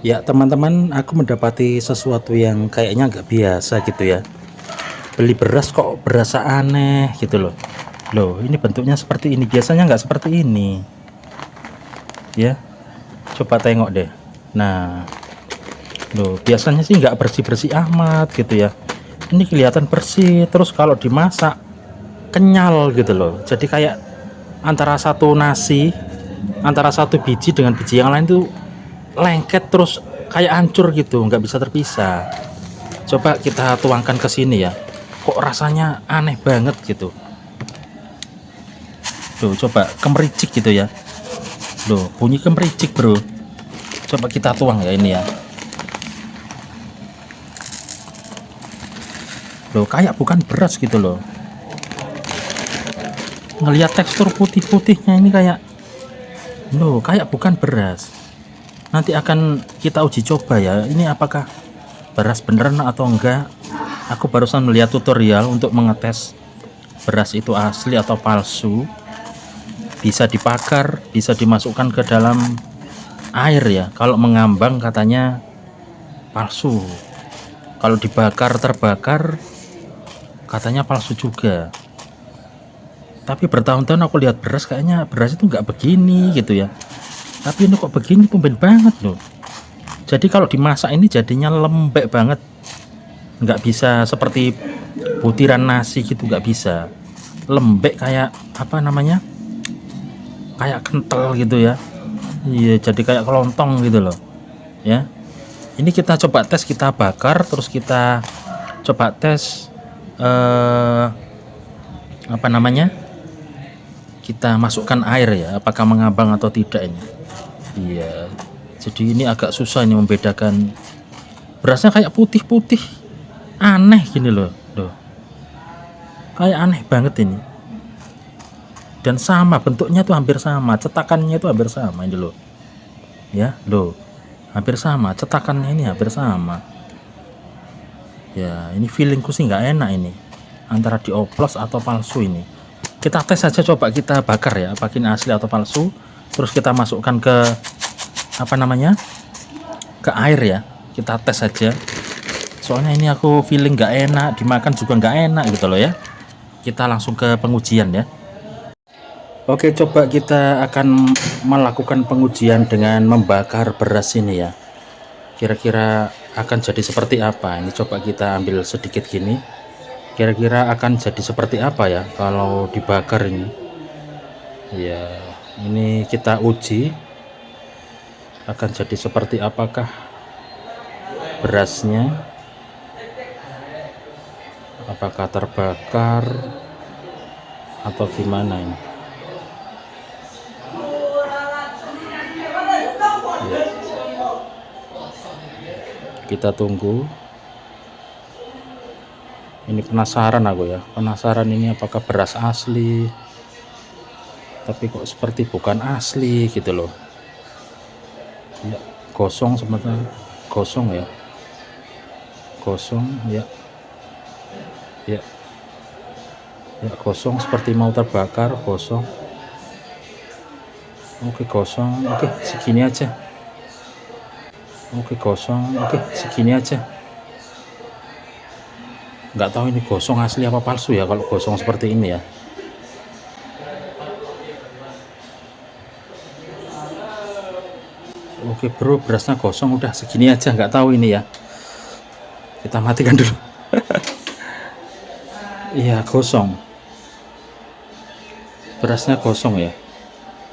Ya teman-teman, aku mendapati sesuatu yang kayaknya nggak biasa gitu ya. Beli beras kok berasa aneh gitu loh. Loh, ini bentuknya seperti ini. Biasanya nggak seperti ini. Ya, coba tengok deh. Nah, loh, biasanya sih nggak bersih-bersih amat gitu ya. Ini kelihatan bersih. Terus kalau dimasak kenyal gitu loh. Jadi kayak antara satu nasi, antara satu biji dengan biji yang lain tuh lengket terus kayak hancur gitu, nggak bisa terpisah. Coba kita tuangkan ke sini ya. Kok rasanya aneh banget gitu. Loh, coba kemericik gitu ya. Loh, bunyi kemericik, Bro. Coba kita tuang ya ini ya. Loh, kayak bukan beras gitu loh. Ngelihat tekstur putih-putihnya ini kayak loh, kayak bukan beras. Nanti akan kita uji coba ya. Ini apakah beras beneran atau enggak? Aku barusan melihat tutorial untuk mengetes beras itu asli atau palsu. Bisa dibakar, bisa dimasukkan ke dalam air ya. Kalau mengambang katanya palsu, kalau dibakar terbakar katanya palsu juga. Tapi bertahun-tahun aku lihat beras, kayaknya beras itu nggak begini gitu ya, tapi ini kok begini, tumben banget loh. Jadi kalau dimasak ini jadinya lembek banget, nggak bisa seperti butiran nasi gitu, nggak bisa. Lembek kayak apa namanya, kayak kental gitu ya. Iya, jadi kayak kelontong gitu loh ya. Ini kita coba tes, kita bakar terus kita coba tes apa namanya, kita masukkan air ya, apakah mengambang atau tidak ini. Iya, jadi ini agak susah ini membedakan. Berasnya kayak putih-putih aneh gini loh. Loh, kayak aneh banget ini. Dan sama bentuknya tuh, hampir sama, cetakannya itu hampir sama ini loh ya. Loh, hampir sama, cetakannya ini hampir sama ya. Ini feelingku sih nggak enak ini, antara dioplos atau palsu ini. Kita tes saja, coba kita bakar ya, apakah ini asli atau palsu. Terus kita masukkan ke apa namanya, ke air ya. Kita tes saja, soalnya ini aku feeling nggak enak, dimakan juga nggak enak gitu loh ya. Kita langsung ke pengujian ya. Oke, coba kita akan melakukan pengujian dengan membakar beras ini ya. Kira-kira akan jadi seperti apa ini. Coba kita ambil sedikit gini, kira-kira akan jadi seperti apa ya kalau dibakar ini ya. Ini kita uji akan jadi seperti apakah berasnya, apakah terbakar atau gimana ini ya. Kita tunggu. Ini penasaran aku ya, penasaran ini apakah beras asli, tapi kok seperti bukan asli gitu loh ya. Gosong sebenarnya, gosong ya, gosong ya. Ya, ya gosong, seperti mau terbakar, gosong. Oke, gosong. Oke, segini aja. Oke, gosong. Oke, segini aja. Nggak tahu ini gosong asli apa palsu ya kalau gosong seperti ini ya. Oke bro, berasnya gosong, udah segini aja, nggak tahu ini ya. Kita matikan dulu. Iya, gosong. Berasnya gosong ya.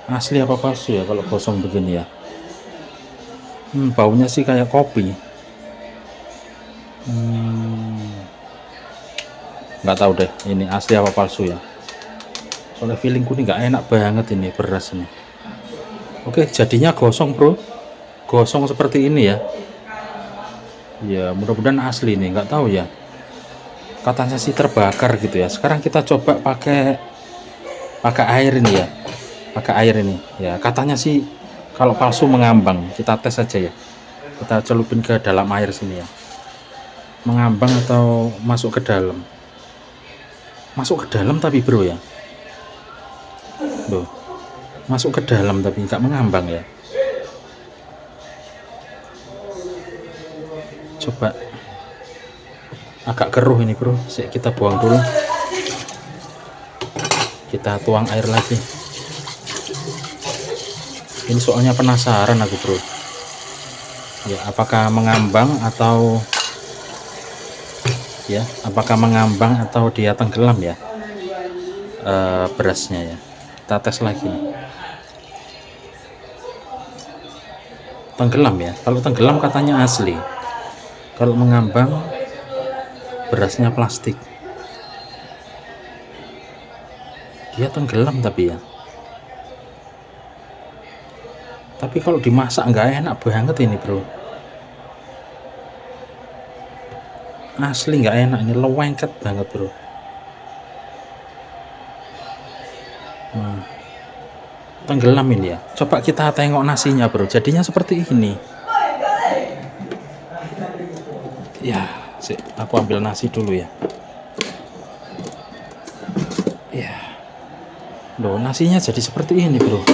Asli apa palsu ya kalau gosong begini ya. Baunya sih kayak kopi. Nggak tahu deh ini asli apa palsu ya. Soalnya feelingku ini nggak enak banget ini beras ini. Oke, jadinya gosong bro, gosong seperti ini ya. Ya mudah-mudahan asli nih, nggak tahu ya. Katanya sih terbakar gitu ya. Sekarang kita coba pakai air ini ya. Pakai air ini ya. Katanya sih kalau palsu mengambang. Kita tes saja ya. Kita celupin ke dalam air sini ya. Mengambang atau masuk ke dalam? Masuk ke dalam tapi bro ya. Loh, masuk ke dalam tapi nggak mengambang ya. coba agak keruh ini bro, kita buang dulu, kita tuang air lagi. Ini soalnya penasaran aku bro ya, apakah mengambang atau dia tenggelam ya, berasnya ya. Kita tes lagi nih. Tenggelam ya, kalau tenggelam katanya asli, kalau mengambang berasnya plastik. Dia tenggelam tapi ya, tapi kalau dimasak nggak enak banget ini bro, asli nggak enak, ini lengket banget bro. Tenggelam ini ya. Coba kita tengok nasinya bro, jadinya seperti ini ya. Aku ambil nasi dulu ya. Ya loh, nasinya jadi seperti ini bro.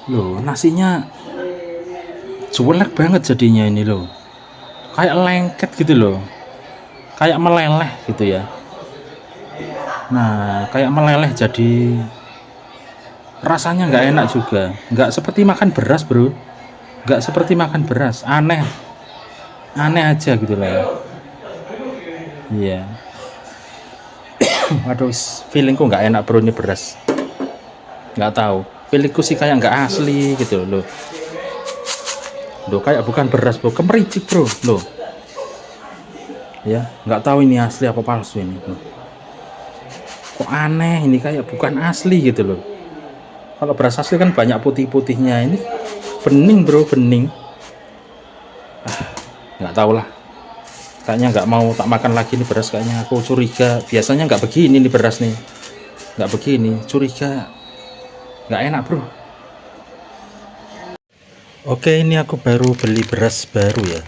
Loh, nasinya jelek banget jadinya ini loh, kayak lengket gitu loh, kayak meleleh gitu ya. Nah, kayak meleleh, jadi rasanya nggak enak juga, nggak seperti makan beras bro, nggak seperti makan beras, aneh aja gitu lah ya. Iya. Waduh, feelingku nggak enak bro, ini beras, nggak tahu, feelingku sih kayak nggak asli gitu loh. Loh, kayak bukan beras bro, kemericik bro loh ya, nggak tahu ini asli apa palsu ini loh. Kok aneh, ini kayak bukan asli gitu loh. Kalau beras asli kan banyak putih-putihnya, ini bening bro, bening. Nggak tahu lah, kayaknya nggak mau tak makan lagi nih beras, kayaknya aku curiga. Biasanya nggak begini nih beras nih, nggak begini, curiga nggak enak bro. Oke, ini aku baru beli beras baru ya.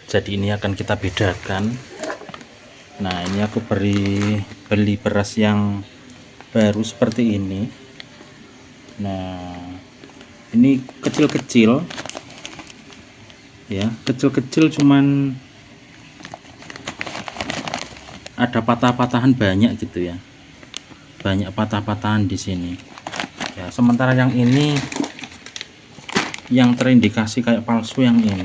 Jadi ini akan kita bedakan. Nah, ini aku beli beras yang baru seperti ini. Nah, ini kecil-kecil ya, kecil-kecil, cuman ada patah-patahan banyak gitu ya, banyak patah-patahan di sini ya. Sementara yang ini yang terindikasi kayak palsu yang ini.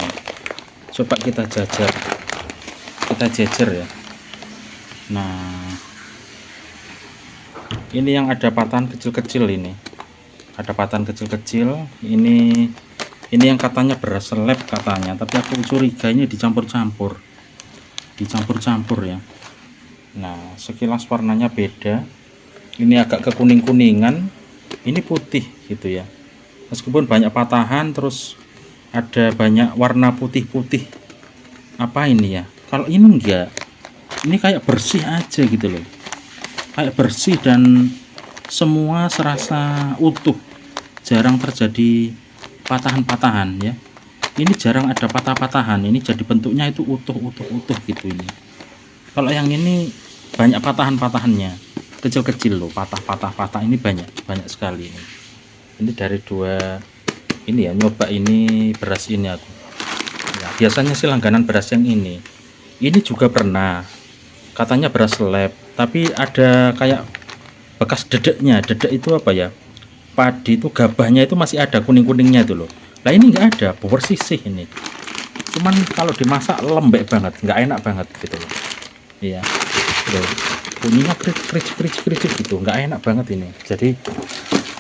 Coba kita jejer ya. Nah, ini yang ada patahan kecil-kecil, ini ada patahan kecil-kecil, ini yang katanya beras seleb katanya, tapi aku curiga ini dicampur-campur ya. Nah, sekilas warnanya beda, ini agak kekuning-kuningan, ini putih gitu ya, meskipun banyak patahan, terus ada banyak warna putih-putih. Apa ini ya, kalau ini enggak, ini kayak bersih aja gitu loh, kayak bersih dan semua serasa utuh, jarang terjadi patahan-patahan ya. Ini jarang ada patah-patahan, ini jadi bentuknya itu utuh gitu ini. Kalau yang ini banyak patahan-patahannya, kecil-kecil loh, patah ini banyak sekali ini. Ini dari dua ini ya, nyoba ini beras ini aku ya. Biasanya sih langganan beras yang ini juga pernah, katanya beras lab, tapi ada kayak bekas dedeknya. Dedek itu apa ya, padi itu gabahnya itu masih ada kuning-kuningnya itu loh. Nah, ini enggak ada, bersih ini, cuman kalau dimasak lembek banget, nggak enak banget gitu loh. Iya loh, bunyinya krik gitu, nggak enak banget ini. Jadi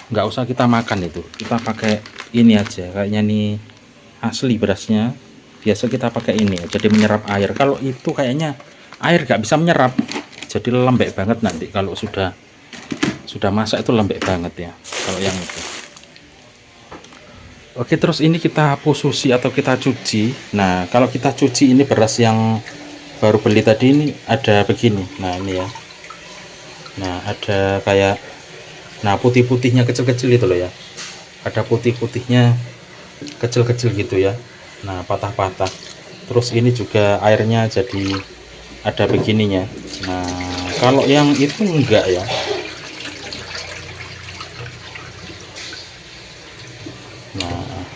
nggak usah kita makan itu, kita pakai ini aja. Kayaknya nih asli berasnya, biasa kita pakai ini ya, jadi menyerap air. Kalau itu kayaknya air nggak bisa menyerap, jadi lembek banget nanti kalau sudah masak, itu lembek banget ya kalau yang itu. Oke, terus ini kita pususi atau kita cuci. Nah, kalau kita cuci ini beras yang baru beli tadi ini ada begini. Nah, ini ya, nah ada kayak, nah putih-putihnya kecil-kecil itu loh ya, ada putih-putihnya kecil-kecil gitu ya. Nah, patah-patah. Terus ini juga airnya jadi ada begininya. Nah, kalau yang itu enggak ya,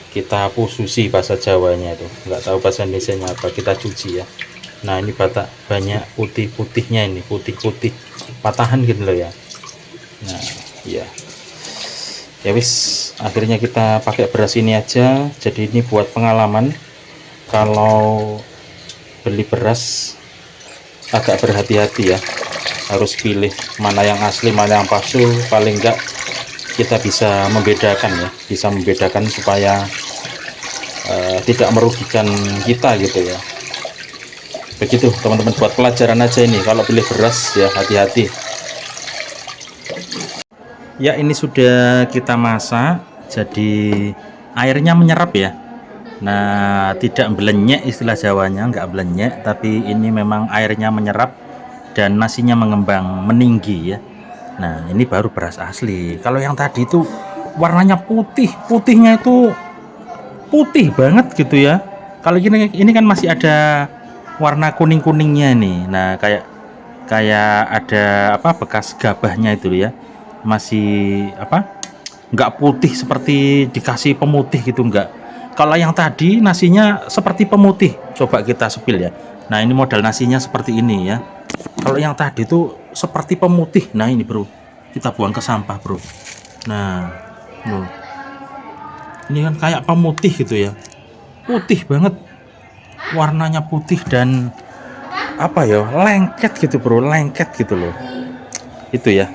kita pususi bahasa Jawanya itu, nggak tahu bahasa Indonesianya apa, kita cuci ya. Nah ini banyak putih-putihnya, ini putih-putih patahan gitu loh ya. Nah iya ya wis, akhirnya kita pakai beras ini aja. Jadi ini buat pengalaman, kalau beli beras agak berhati-hati ya, harus pilih mana yang asli mana yang palsu. Paling enggak kita bisa membedakan ya, bisa membedakan supaya tidak merugikan kita gitu ya. Begitu teman-teman, buat pelajaran aja ini, kalau beli beras ya hati-hati ya. Ini sudah kita masak, jadi airnya menyerap ya. Nah tidak belenyek, istilah Jawanya nggak belenyek, tapi ini memang airnya menyerap dan nasinya mengembang meninggi ya. Nah ini baru beras asli. Kalau yang tadi itu warnanya putih, putihnya itu putih banget gitu ya. Kalau ini kan masih ada warna kuning-kuningnya nih. Nah kayak ada apa, bekas gabahnya itu ya, masih apa, nggak putih seperti dikasih pemutih gitu, enggak. Kalau yang tadi nasinya seperti pemutih, coba kita sepil ya. Nah ini modal nasinya seperti ini ya. Kalau yang tadi tuh seperti pemutih. Nah ini bro, kita buang ke sampah bro. Nah loh, ini kan kayak pemutih gitu ya, putih banget, warnanya putih dan apa ya, lengket gitu bro, lengket gitu loh. Itu ya.